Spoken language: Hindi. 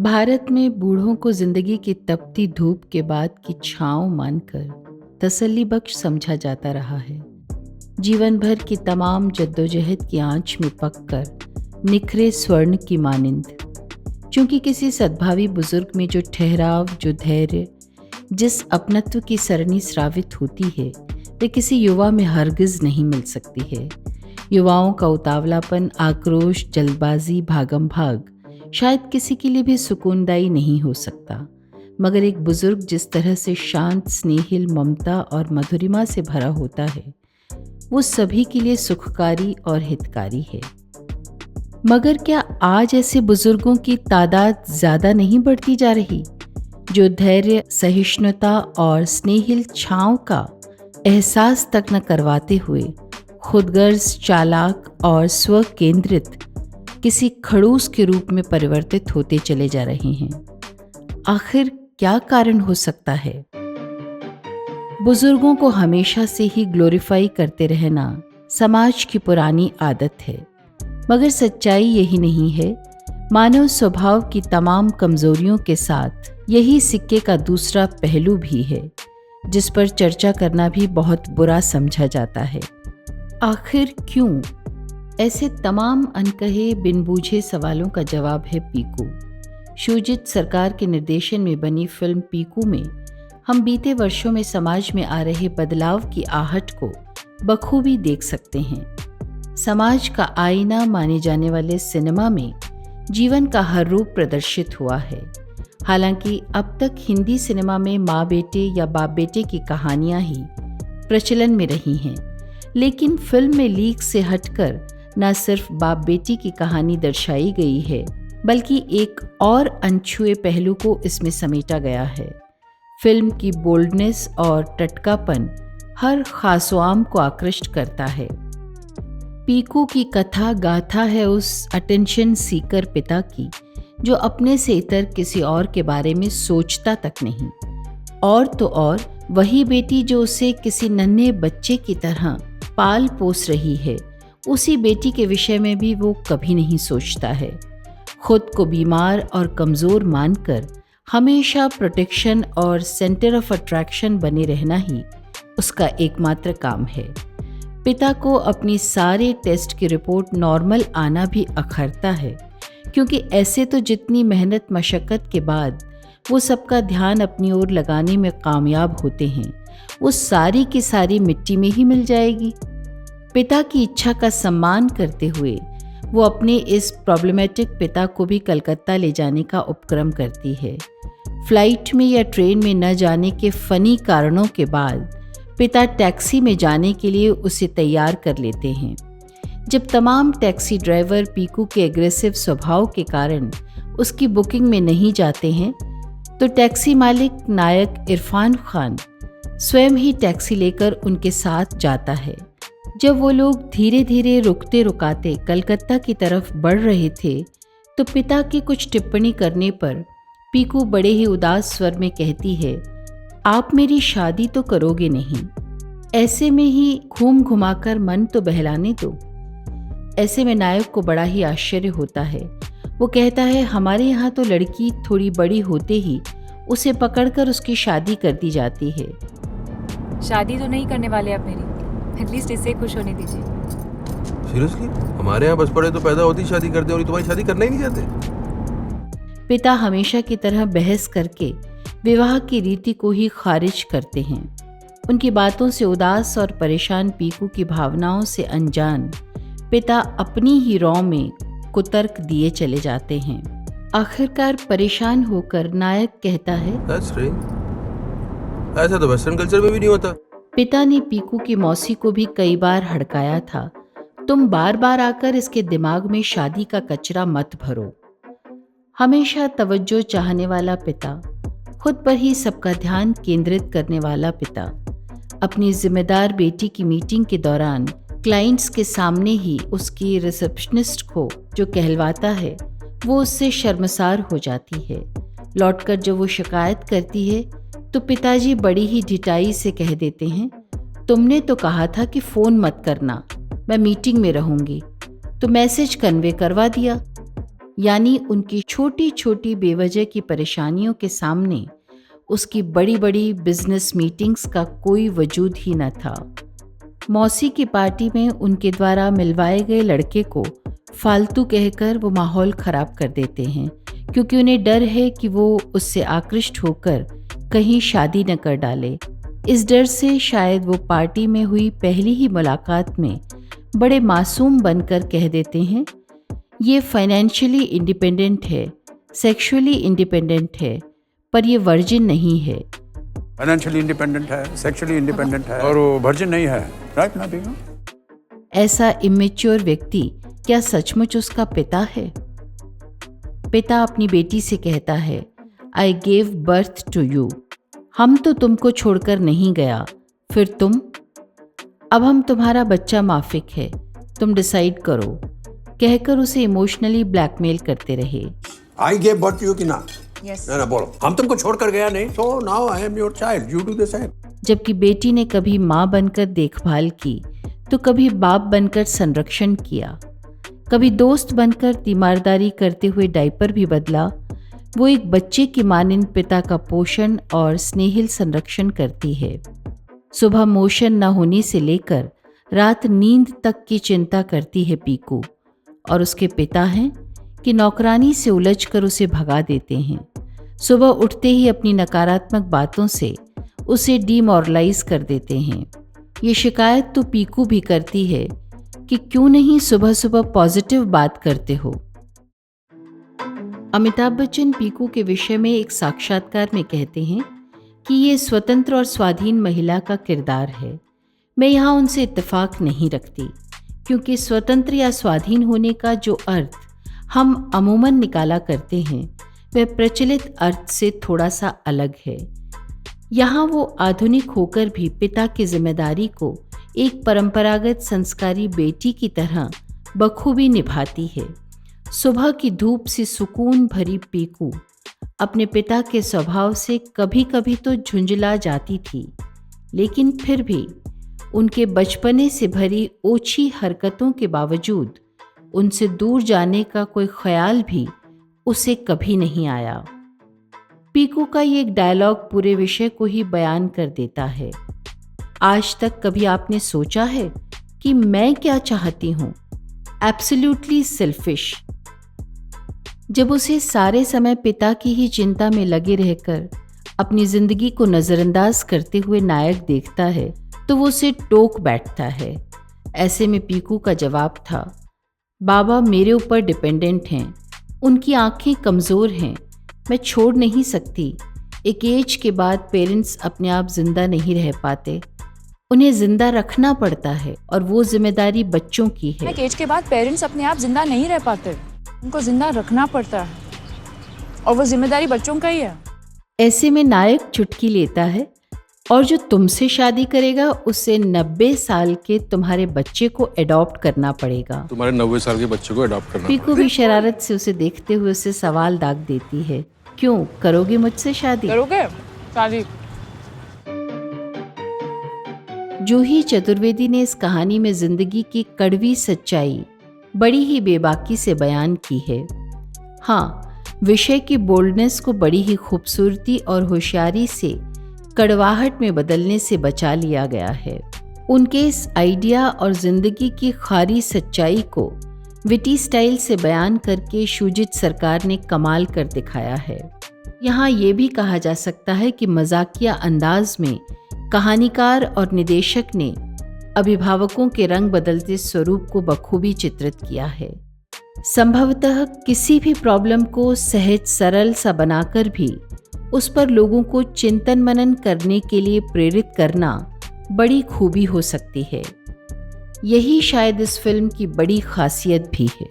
भारत में बूढ़ों को जिंदगी की तपती धूप के बाद की छांव मानकर तसल्ली बख्श समझा जाता रहा है। जीवन भर की तमाम जद्दोजहद की आंच में पककर निखरे स्वर्ण की मानिंद। चूंकि किसी सद्भावी बुजुर्ग में जो ठहराव, जो धैर्य, जिस अपनत्व की सरणी स्रावित होती है, वे किसी युवा में हरगिज नहीं मिल सकती है। युवाओं का उतावलापन, आक्रोश, जल्दबाजी, भागम भाग शायद किसी के लिए भी सुकूनदायी नहीं हो सकता, मगर एक बुजुर्ग जिस तरह से शांत, स्नेहिल, ममता और मधुरिमा से भरा होता है, वो सभी के लिए सुखकारी और हितकारी है। मगर क्या आज ऐसे बुजुर्गों की तादाद ज़्यादा नहीं बढ़ती जा रही, जो धैर्य, सहिष्णुता और स्नेहिल छांव का एहसास तक न करवाते हुए खुदगर्ज, चालाक और स्व केंद्रित किसी खड़ूस के रूप में परिवर्तित होते चले जा रहे हैं? आखिर क्या कारण हो सकता है? बुजुर्गों को हमेशा से ही ग्लोरीफाई करते रहना समाज की पुरानी आदत है, मगर सच्चाई यही नहीं है। मानव स्वभाव की तमाम कमजोरियों के साथ यही सिक्के का दूसरा पहलू भी है, जिस पर चर्चा करना भी बहुत बुरा समझा जाता है। आखिर क्यों? ऐसे तमाम अनकहे, बिन बूझे सवालों का जवाब है पीकू। शुजित सरकार के निर्देशन में बनी फिल्म पीकू में हम बीते वर्षों में समाज में आ रहे बदलाव की आहट को बखूबी देख सकते हैं। समाज का आईना माने जाने वाले सिनेमा में जीवन का हर रूप प्रदर्शित हुआ है। हालांकि अब तक हिंदी सिनेमा में माँ बेटे या बाप बेटे की कहानियां ही प्रचलन में रही हैं, लेकिन फिल्म में लीक से हटकर न सिर्फ बाप बेटी की कहानी दर्शाई गई है, बल्कि एक और अनछुए पहलू को इसमें समेटा गया है। फिल्म की बोल्डनेस और टटकापन हर खासोआम को आकृष्ट करता है। पीकू की कथा गाथा है उस अटेंशन सीकर पिता की, जो अपने से इतर किसी और के बारे में सोचता तक नहीं। और तो और वही बेटी जो उसे किसी नन्हे बच्चे की तरह पाल पोस रही है, उसी बेटी के विषय में भी वो कभी नहीं सोचता है। खुद को बीमार और कमज़ोर मानकर हमेशा प्रोटेक्शन और सेंटर ऑफ अट्रैक्शन बने रहना ही उसका एकमात्र काम है। पिता को अपनी सारे टेस्ट की रिपोर्ट नॉर्मल आना भी अखरता है, क्योंकि ऐसे तो जितनी मेहनत मशक्क़त के बाद वो सबका ध्यान अपनी ओर लगाने में कामयाब होते हैं, वो सारी की सारी मिट्टी में ही मिल जाएगी। पिता की इच्छा का सम्मान करते हुए वो अपने इस प्रॉब्लमेटिक पिता को भी कलकत्ता ले जाने का उपक्रम करती है। फ्लाइट में या ट्रेन में न जाने के फनी कारणों के बाद पिता टैक्सी में जाने के लिए उसे तैयार कर लेते हैं। जब तमाम टैक्सी ड्राइवर पीकू के एग्रेसिव स्वभाव के कारण उसकी बुकिंग में नहीं जाते हैं, तो टैक्सी मालिक नायक इरफान खान स्वयं ही टैक्सी लेकर उनके साथ जाता है। जब वो लोग धीरे धीरे रुकते रुकाते कलकत्ता की तरफ बढ़ रहे थे, तो पिता की कुछ टिप्पणी करने पर पीकू बड़े ही उदास स्वर में कहती है, आप मेरी शादी तो करोगे नहीं, ऐसे में ही घूम घुमाकर मन तो बहलाने दो। ऐसे में नायक को बड़ा ही आश्चर्य होता है। वो कहता है, हमारे यहाँ तो लड़की थोड़ी बड़ी होते ही उसे पकड़कर उसकी शादी कर दी जाती है। शादी तो नहीं करने वाले आप मेरी, एटलीस्ट इसे खुश होने दीजिए। सीरियसली? हमारे यहाँ बस पड़े तो पैदा होती शादी करते, और तुम्हारी शादी करना ही नहीं चाहते? पिता हमेशा की तरह बहस करके विवाह की रीति को ही खारिज करते हैं। उनकी बातों से उदास और परेशान पीकू की भावनाओं से अनजान पिता अपनी ही रौ में कुतर्क दिए चले जाते हैं। आखिरकार परेशान होकर नायक कहता है, That's strange. ऐसा तो वेस्टर्न कल्चर में भी नहीं होता। पिता ने पीकू की मौसी को भी कई बार हड़काया था, तुम बार बार आकर इसके दिमाग में शादी का कचरा मत भरो। हमेशा तवज्जो चाहने वाला पिता, खुद पर ही सबका ध्यान केंद्रित करने वाला पिता, अपनी जिम्मेदार बेटी की मीटिंग के दौरान क्लाइंट्स के सामने ही उसकी रिसेप्शनिस्ट को जो कहलवाता है, वो उससे शर्मसार हो जाती है। लौटकर जब वो शिकायत करती है, तो पिताजी बड़ी ही ढिठाई से कह देते हैं, तुमने तो कहा था कि फ़ोन मत करना, मैं मीटिंग में रहूंगी, तो मैसेज कन्वे करवा दिया। यानी उनकी छोटी छोटी बेवजह की परेशानियों के सामने उसकी बड़ी बड़ी बिजनेस मीटिंग्स का कोई वजूद ही न था। मौसी की पार्टी में उनके द्वारा मिलवाए गए लड़के को फालतू कहकर वो माहौल ख़राब कर देते हैं, क्योंकि उन्हें डर है कि वो उससे आकृष्ट होकर कहीं शादी न कर डाले। इस डर से शायद वो पार्टी में हुई पहली ही मुलाकात में बड़े मासूम बनकर कह देते हैं, ये फाइनेंशियली इंडिपेंडेंट है, सेक्सुअली इंडिपेंडेंट है, पर ये वर्जिन नहीं है। फाइनेंशियली इंडिपेंडेंट है, सेक्सुअली इंडिपेंडेंट है और वो वर्जिन नहीं है, राइट ना बीना? ऐसा इमेच्योर व्यक्ति क्या सचमुच उसका पिता है? पिता अपनी बेटी से कहता है, I gave birth to you. हम तो तुमको छोड़कर नहीं गया, फिर तुम? अब हम तुम्हारा बच्चा माफिक है, तुम डिसाइड करो, कहकर उसे इमोशनली ब्लैकमेल करते रहे। I gave birth to you कि ना? यस। ना बोलो, हम तुमको छोड़कर गया नहीं, so now I am your child, you do the same. जबकि बेटी ने कभी माँ बनकर देखभाल की तो कभी बाप बनकर संरक्षण किया, कभी दोस्त बनकर तीमारदारी करते हुए डायपर भी बदला, वो एक बच्चे की मानिंद पिता का पोषण और स्नेहिल संरक्षण करती है। सुबह मोशन न होने से लेकर रात नींद तक की चिंता करती है पीकू, और उसके पिता हैं कि नौकरानी से उलझकर उसे भगा देते हैं। सुबह उठते ही अपनी नकारात्मक बातों से उसे डीमोरलाइज कर देते हैं। ये शिकायत तो पीकू भी करती है कि क्यों नहीं सुबह सुबह पॉजिटिव बात करते हो। अमिताभ बच्चन पीकू के विषय में एक साक्षात्कार में कहते हैं कि ये स्वतंत्र और स्वाधीन महिला का किरदार है। मैं यहाँ उनसे इत्तेफाक नहीं रखती, क्योंकि स्वतंत्र या स्वाधीन होने का जो अर्थ हम अमूमन निकाला करते हैं वह प्रचलित अर्थ से थोड़ा सा अलग है। यहाँ वो आधुनिक होकर भी पिता की जिम्मेदारी को एक परंपरागत संस्कारी बेटी की तरह बखूबी निभाती है। सुबह की धूप से सुकून भरी पीकू अपने पिता के स्वभाव से कभी कभी तो झुंझला जाती थी, लेकिन फिर भी उनके बचपने से भरी ओछी हरकतों के बावजूद उनसे दूर जाने का कोई ख्याल भी उसे कभी नहीं आया। पीकू का ये एक डायलॉग पूरे विषय को ही बयान कर देता है। आज तक कभी आपने सोचा है कि मैं क्या चाहती हूँ? Absolutely selfish. जब उसे सारे समय पिता की ही चिंता में लगे रहकर अपनी जिंदगी को नजरअंदाज करते हुए नायक देखता है तो वो उसे टोक बैठता है। ऐसे में पीकू का जवाब था, बाबा मेरे ऊपर डिपेंडेंट हैं, उनकी आंखें कमज़ोर हैं, मैं छोड़ नहीं सकती। एक एज के बाद पेरेंट्स अपने आप जिंदा नहीं रह पाते, उन्हें जिंदा रखना पड़ता है और वो जिम्मेदारी बच्चों की है। एक एज के बाद पेरेंट्स अपने आप जिंदा नहीं रह पाते, उनको जिंदा रखना पड़ता है और वो जिम्मेदारी बच्चों का ही है। ऐसे में नायक चुटकी लेता है और जो तुमसे शादी करेगा उससे 90 साल के तुम्हारे बच्चे को एडॉप्ट करना पड़ेगा। तुम्हारे 90 साल के बच्चे को अडॉप्ट करना पीकू भी शरारत से उसे देखते हुए उसे सवाल दाग देती है, क्यों करोगे मुझसे शादी? करोगे शादी? जूही चतुर्वेदी ने इस कहानी में जिंदगी की कड़वी सच्चाई बड़ी ही बेबाकी से बयान की है। हाँ, विषय की बोल्डनेस को बड़ी ही खूबसूरती और होशियारी से कड़वाहट में बदलने से बचा लिया गया है। उनके इस आइडिया और जिंदगी की खारी सच्चाई को विटी स्टाइल से बयान करके शुजित सरकार ने कमाल कर दिखाया है। यहाँ ये भी कहा जा सकता है कि मजाकिया अंदाज में कहानीकार और निदेशक ने अभिभावकों के रंग बदलते स्वरूप को बखूबी चित्रित किया है। संभवतः किसी भी प्रॉब्लम को सहज सरल सा बनाकर भी उस पर लोगों को चिंतन मनन करने के लिए प्रेरित करना बड़ी खूबी हो सकती है। यही शायद इस फिल्म की बड़ी खासियत भी है।